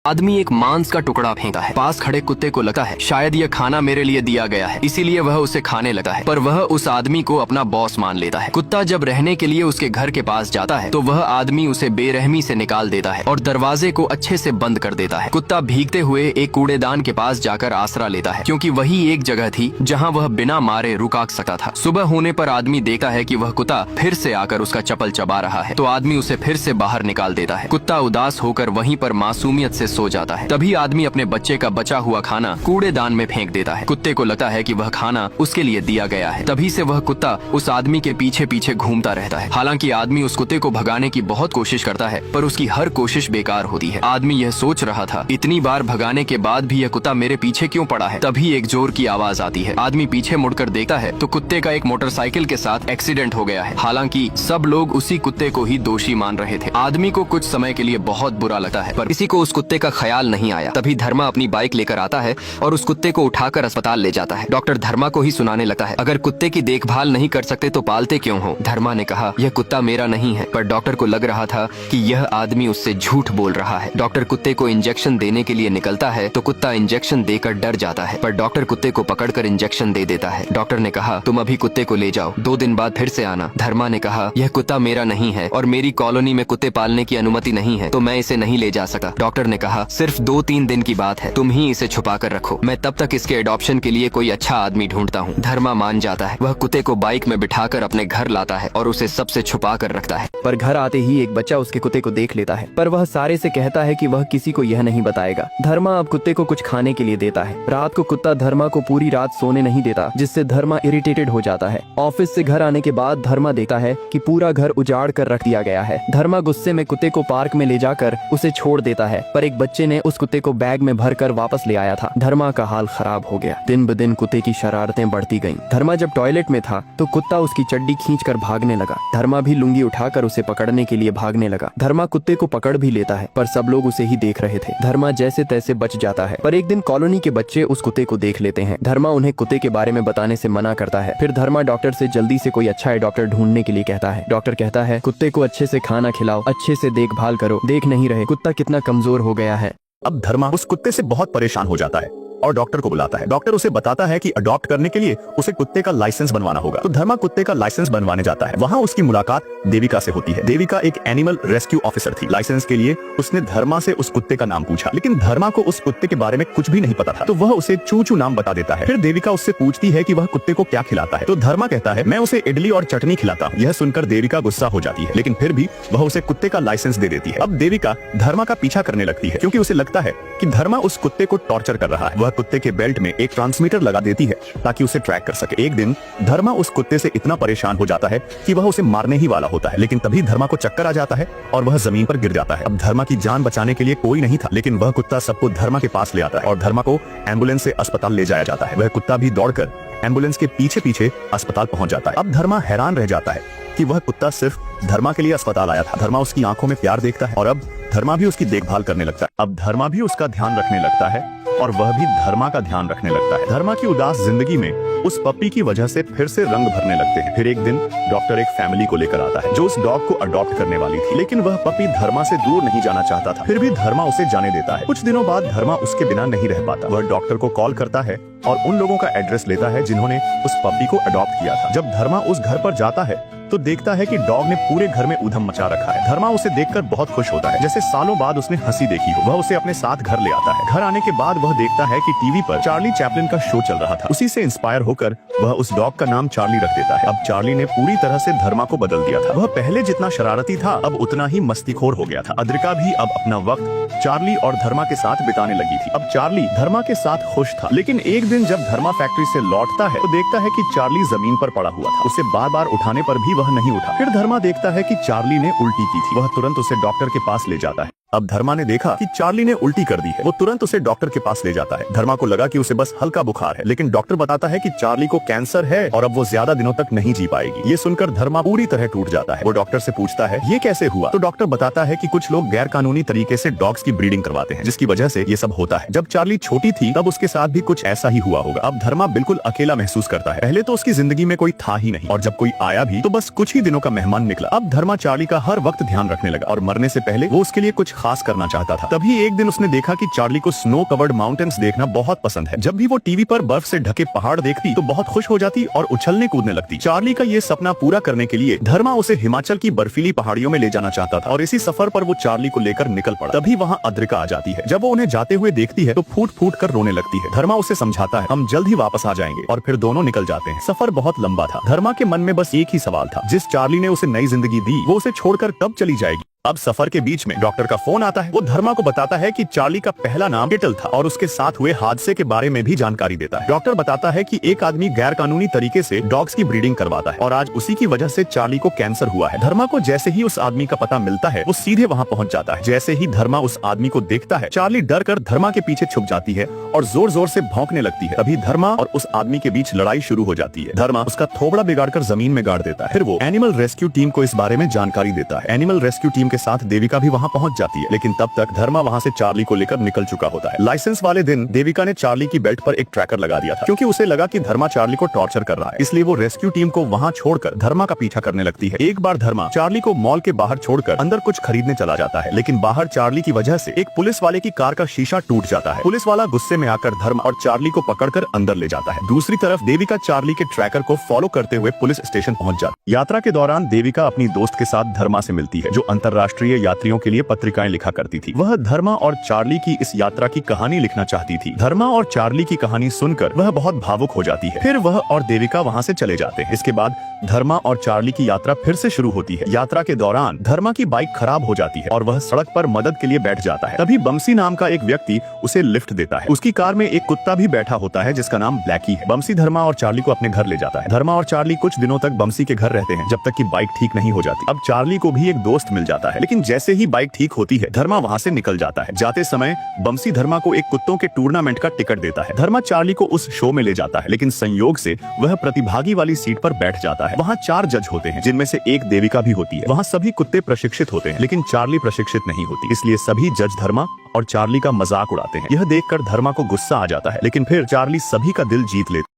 आदमी एक मांस का टुकड़ा फेंकता है। पास खड़े कुत्ते को लगता है शायद यह खाना मेरे लिए दिया गया है, इसीलिए वह उसे खाने लगता है, पर वह उस आदमी को अपना बॉस मान लेता है। कुत्ता जब रहने के लिए उसके घर के पास जाता है तो वह आदमी उसे बेरहमी से निकाल देता है और दरवाजे को अच्छे से बंद कर देता है। कुत्ता भीगते हुए एक कूड़ेदान के पास जाकर आसरा लेता है, क्योंकि वही एक जगह थी जहाँ वह बिना मारे रुका सकता था। सुबह होने पर आदमी देखता है कि वह कुत्ता फिर से आकर उसका चप्पल चबा रहा है, तो आदमी उसे फिर से बाहर निकाल देता है। कुत्ता उदास होकर वहीं पर मासूमियत से सो जाता है। तभी आदमी अपने बच्चे का बचा हुआ खाना कूड़ेदान में फेंक देता है। कुत्ते को लगता है कि वह खाना उसके लिए दिया गया है, तभी से वह कुत्ता उस आदमी के पीछे पीछे घूमता रहता है। हालांकि आदमी उस कुत्ते को भगाने की बहुत कोशिश करता है, पर उसकी हर कोशिश बेकार होती है। आदमी यह सोच रहा था, इतनी बार भगाने के बाद भी यह कुत्ता मेरे पीछे क्यों पड़ा है। तभी एक जोर की आवाज आती है। आदमी पीछे मुड़कर देखता है तो कुत्ते का एक मोटरसाइकिल के साथ एक्सीडेंट हो गया है। हालांकि सब लोग उसी कुत्ते को ही दोषी मान रहे थे। आदमी को कुछ समय के लिए बहुत बुरा लगता है, पर किसी को उस कुत्ते का ख्याल नहीं आया। तभी धर्मा अपनी बाइक लेकर आता है और उस कुत्ते को उठाकर अस्पताल ले जाता है। डॉक्टर धर्मा को ही सुनाने लगता है, अगर कुत्ते की देखभाल नहीं कर सकते तो पालते क्यों हो। धर्मा ने कहा, यह कुत्ता मेरा नहीं है, पर डॉक्टर को लग रहा था कि यह आदमी उससे झूठ बोल रहा है। डॉक्टर कुत्ते को इंजेक्शन देने के लिए निकलता है तो कुत्ता इंजेक्शन देकर डर जाता है, पर डॉक्टर कुत्ते को पकड़कर इंजेक्शन दे देता है। डॉक्टर ने कहा, तुम अभी कुत्ते को ले जाओ, 2 दिन बाद फिर से आना। धर्मा ने कहा, यह कुत्ता मेरा नहीं है और मेरी कॉलोनी में कुत्ते पालने की अनुमति नहीं है, तो मैं इसे नहीं ले जा सका। डॉक्टर ने कहा, सिर्फ 2-3 दिन की बात है, तुम ही इसे छुपा कर रखो, मैं तब तक इसके एडॉप्शन के लिए कोई अच्छा आदमी ढूंढता हूँ। धर्मा मान जाता है। वह कुत्ते को बाइक में बिठाकर अपने घर लाता है और उसे सबसे छुपा कर रखता है। पर घर आते ही एक बच्चा उसके कुत्ते को देख लेता है, पर वह सारे से कहता है कि वह किसी को यह नहीं बताएगा। धर्मा अब कुत्ते को कुछ खाने के लिए देता है। रात को कुत्ता धर्मा को पूरी रात सोने नहीं देता, जिससे धर्मा इरिटेटेड हो जाता है। ऑफिस से घर आने के बाद धर्मा देखता है कि पूरा घर उजाड़ कर रख दिया गया है। धर्मा गुस्से में कुत्ते को पार्क में ले जाकर उसे छोड़ देता है, पर एक बच्चे ने उस कुत्ते को बैग में भरकर वापस ले आया था। धर्मा का हाल खराब हो गया। दिन ब दिन कुत्ते की शरारतें बढ़ती गईं। धर्मा जब टॉयलेट में था तो कुत्ता उसकी चड्डी खींचकर भागने लगा। धर्मा भी लुंगी उठाकर उसे पकड़ने के लिए भागने लगा। धर्मा कुत्ते को पकड़ भी लेता है, पर सब लोग उसे ही देख रहे थे। धर्मा जैसे तैसे बच जाता है, पर एक दिन कॉलोनी के बच्चे उस कुत्ते को देख लेते हैं। धर्मा उन्हें कुत्ते के बारे में बताने से मना करता है। फिर धर्मा डॉक्टर से जल्दी से कोई अच्छा डॉक्टर ढूंढने के लिए कहता है। डॉक्टर कहता है, कुत्ते को अच्छे से खाना खिलाओ, अच्छे से देखभाल करो, देख नहीं रहे कुत्ता कितना कमजोर हो गया है। अब धर्मा उस कुत्ते से बहुत परेशान हो जाता है और डॉक्टर को बुलाता है। डॉक्टर उसे बताता है कि अडॉप्ट करने के लिए उसे कुत्ते का लाइसेंस बनवाना होगा। तो धर्मा कुत्ते का लाइसेंस बनवाने जाता है। वहाँ उसकी मुलाकात देविका से होती है। देविका एक एनिमल रेस्क्यू ऑफिसर थी। लाइसेंस के लिए उसने धर्मा से उस कुत्ते का नाम पूछा, लेकिन धर्मा को उस कुत्ते के बारे में कुछ भी नहीं पता था, तो वह उसे चूचू नाम बता देता है। फिर देविका उससे पूछती है कि वह कुत्ते को क्या खिलाता है, तो धर्मा कहता है, मैं उसे इडली और चटनी खिलाता हूँ। यह सुनकर देविका गुस्सा हो जाती है, लेकिन फिर भी वह उसे कुत्ते का लाइसेंस दे देती है। अब देविका धर्मा का पीछा करने लगती है, क्योंकि उसे लगता है कि धर्मा उस कुत्ते को टॉर्चर कर रहा है। वह कुत्ते के बेल्ट में एक ट्रांसमीटर लगा देती है ताकि उसे ट्रैक कर सके। एक दिन धर्मा उस कुत्ते से इतना परेशान हो जाता है कि वह उसे मारने ही वाला होता है, लेकिन तभी धर्मा को चक्कर आ जाता है और वह जमीन पर गिर जाता है। अब धर्मा की जान बचाने के लिए कोई नहीं था, लेकिन वह कुत्ता सबको धर्मा के पास ले आता है और धर्मा को एम्बुलेंस से अस्पताल ले जाया जाता है। वह कुत्ता भी दौड़कर एम्बुलेंस के पीछे पीछे अस्पताल पहुंच जाता है। अब धर्मा हैरान रह जाता है कि वह कुत्ता सिर्फ धर्मा के लिए अस्पताल आया था। धर्मा उसकी आंखों में प्यार देखता है और अब धर्मा भी उसकी देखभाल करने लगता है। अब धर्मा भी उसका ध्यान रखने लगता है और वह भी धर्मा का ध्यान रखने लगता है। धर्मा की उदास जिंदगी में उस पपी की वजह से फिर से रंग भरने लगते हैं। फिर एक दिन डॉक्टर एक फैमिली को लेकर आता है जो उस डॉग को अडॉप्ट करने वाली थी, लेकिन वह पपी धर्मा से दूर नहीं जाना चाहता था। फिर भी धर्मा उसे जाने देता है। कुछ दिनों बाद धर्मा उसके बिना नहीं रह पाता। वह डॉक्टर को कॉल करता है और उन लोगों का एड्रेस लेता है जिन्होंने उस पपी को अडॉप्ट किया था। जब धर्मा उस घर पर जाता है तो देखता है कि डॉग ने पूरे घर में उधम मचा रखा है। धर्मा उसे देखकर बहुत खुश होता है, जैसे सालों बाद उसने हंसी देखी हो। वह उसे अपने साथ घर ले आता है। घर आने के बाद वह देखता है कि टीवी पर चार्ली चैपलिन का शो चल रहा था। उसी से इंस्पायर होकर वह उस डॉग का नाम चार्ली रख देता है। अब चार्ली ने पूरी तरह से धर्मा को बदल दिया था। वह पहले जितना शरारती था अब उतना ही मस्तीखोर हो गया था। अद्रिका भी अब अपना वक्त चार्ली और धर्मा के साथ बिताने लगी थी। अब चार्ली धर्मा के साथ खुश था, लेकिन एक दिन जब धर्मा फैक्ट्री से लौटता है तो देखता है कि चार्ली जमीन पर पड़ा हुआ था। उसे बार बार उठाने पर भी वह नहीं उठा। फिर धर्मा देखता है कि चार्ली ने उल्टी की थी। वह तुरंत उसे डॉक्टर के पास ले जाता है। अब धर्मा ने देखा कि चार्ली ने उल्टी कर दी है। वो तुरंत उसे डॉक्टर के पास ले जाता है। धर्मा को लगा कि उसे बस हल्का बुखार है, लेकिन डॉक्टर बताता है कि चार्ली को कैंसर है और अब वो ज्यादा दिनों तक नहीं जी पाएगी। ये सुनकर धर्मा पूरी तरह टूट जाता है। वो डॉक्टर से पूछता है ये कैसे हुआ, तो डॉक्टर बताता है कि कुछ लोग गैर कानूनी तरीके से डॉग्स की ब्रीडिंग करवाते हैं, जिसकी वजह से ये सब होता है। जब चार्ली छोटी थी तब उसके साथ भी कुछ ऐसा ही हुआ होगा। अब धर्मा बिल्कुल अकेला महसूस करता है। पहले तो उसकी जिंदगी में कोई था ही नहीं और जब कोई आया भी तो बस कुछ ही दिनों का मेहमान निकला। अब धर्मा चार्ली का हर वक्त ध्यान रखने लगा और मरने से पहले वो उसके लिए कुछ खास करना चाहता था। तभी एक दिन उसने देखा कि चार्ली को स्नो कवर्ड माउंटेन्स देखना बहुत पसंद है। जब भी वो टीवी पर बर्फ से ढके पहाड़ देखती तो बहुत खुश हो जाती और उछलने कूदने लगती। चार्ली का ये सपना पूरा करने के लिए धर्मा उसे हिमाचल की बर्फीली पहाड़ियों में ले जाना चाहता था और इसी सफर पर वो चार्ली को लेकर निकल पड़ा। तभी वहाँ अद्रिका आ जाती है। जब वो उन्हें जाते हुए देखती है तो फूट फूट कर रोने लगती है। धर्मा उसे समझाता है हम जल्द ही वापस आ जाएंगे और फिर दोनों निकल जाते हैं। सफर बहुत लंबा था। धर्मा के मन में बस एक ही सवाल था, जिस चार्ली ने उसे नई जिंदगी दी वो उसे छोड़कर कब चली जाएगी। अब सफर के बीच में डॉक्टर का फोन आता है। वो धर्मा को बताता है कि चार्ली का पहला नाम किटल था और उसके साथ हुए हादसे के बारे में भी जानकारी देता है। डॉक्टर बताता है कि एक आदमी गैर कानूनी तरीके से डॉग्स की ब्रीडिंग करवाता है और आज उसी की वजह से चार्ली को कैंसर हुआ है। धर्मा को जैसे ही उस आदमी का पता मिलता है वो सीधे वहाँ पहुँच जाता है। जैसे ही धर्मा उस आदमी को देखता है चार्ली डर कर धर्मा के पीछे छुप जाती है और जोर जोर से भौंकने लगती है। तभी धर्मा और उस आदमी के बीच लड़ाई शुरू हो जाती है। धर्मा उसका थोबड़ा बिगाड़कर जमीन में गाड़ देता है। फिर वो एनिमल रेस्क्यू टीम को इस बारे में जानकारी देता है। एनिमल रेस्क्यू टीम के साथ देविका भी वहाँ पहुँच जाती है, लेकिन तब तक धर्मा वहाँ से चार्ली को लेकर निकल चुका होता है। लाइसेंस वाले दिन देविका ने चार्ली की बेल्ट पर एक ट्रैकर लगा दिया था, क्योंकि उसे लगा कि धर्मा चार्ली को टॉर्चर कर रहा है। इसलिए वो रेस्क्यू टीम को वहाँ छोड़कर धर्मा का पीछा करने लगती है। एक बार धर्मा चार्ली को मॉल के बाहर छोड़कर अंदर कुछ खरीदने चला जाता है, लेकिन बाहर चार्ली की वजह से एक पुलिस वाले की कार का शीशा टूट जाता है। पुलिस वाला गुस्से में आकर धर्मा और चार्ली को पकड़कर अंदर ले जाता है। दूसरी तरफ देविका चार्ली के ट्रैकर को फॉलो करते हुए पुलिस स्टेशन पहुँच जाती है। यात्रा के दौरान देविका अपनी दोस्त के साथ धर्मा से मिलती है, जो अंतर्राष्ट्रीय यात्रियों के लिए पत्रिकाएं लिखा करती थी। वह धर्मा और चार्ली की इस यात्रा की कहानी लिखना चाहती थी। धर्मा और चार्ली की कहानी सुनकर वह बहुत भावुक हो जाती है। फिर वह और देविका वहाँ से चले जाते हैं। इसके बाद धर्मा और चार्ली की यात्रा फिर से शुरू होती है। यात्रा के दौरान धर्मा की बाइक खराब हो जाती है और वह सड़क पर मदद के लिए बैठ जाता है। तभी बमसी नाम का एक व्यक्ति उसे लिफ्ट देता है। उसकी कार में एक कुत्ता भी बैठा होता है जिसका नाम ब्लैकी है। बमसी धर्मा और चार्ली को अपने घर ले जाता है। धर्मा और चार्ली कुछ दिनों तक बमसी के घर रहते हैं, जब तक कि बाइक ठीक नहीं हो जाती। अब चार्ली को भी एक दोस्त मिल जाता है, लेकिन जैसे ही बाइक ठीक होती है धर्मा वहाँ से निकल जाता है। जाते समय बमसी धर्मा को एक कुत्तों के टूर्नामेंट का टिकट देता है। धर्मा चार्ली को उस शो में ले जाता है, लेकिन संयोग से वह प्रतिभागी वाली सीट पर बैठ जाता है। वहाँ 4 जज होते हैं, जिनमें से एक देविका भी होती है। वहाँ सभी कुत्ते प्रशिक्षित होते हैं, लेकिन चार्ली प्रशिक्षित नहीं होती। इसलिए सभी जज धर्मा और चार्ली का मजाक उड़ाते हैं। यह देखकर धर्मा को गुस्सा आ जाता है, लेकिन फिर चार्ली सभी का दिल जीत लेता है।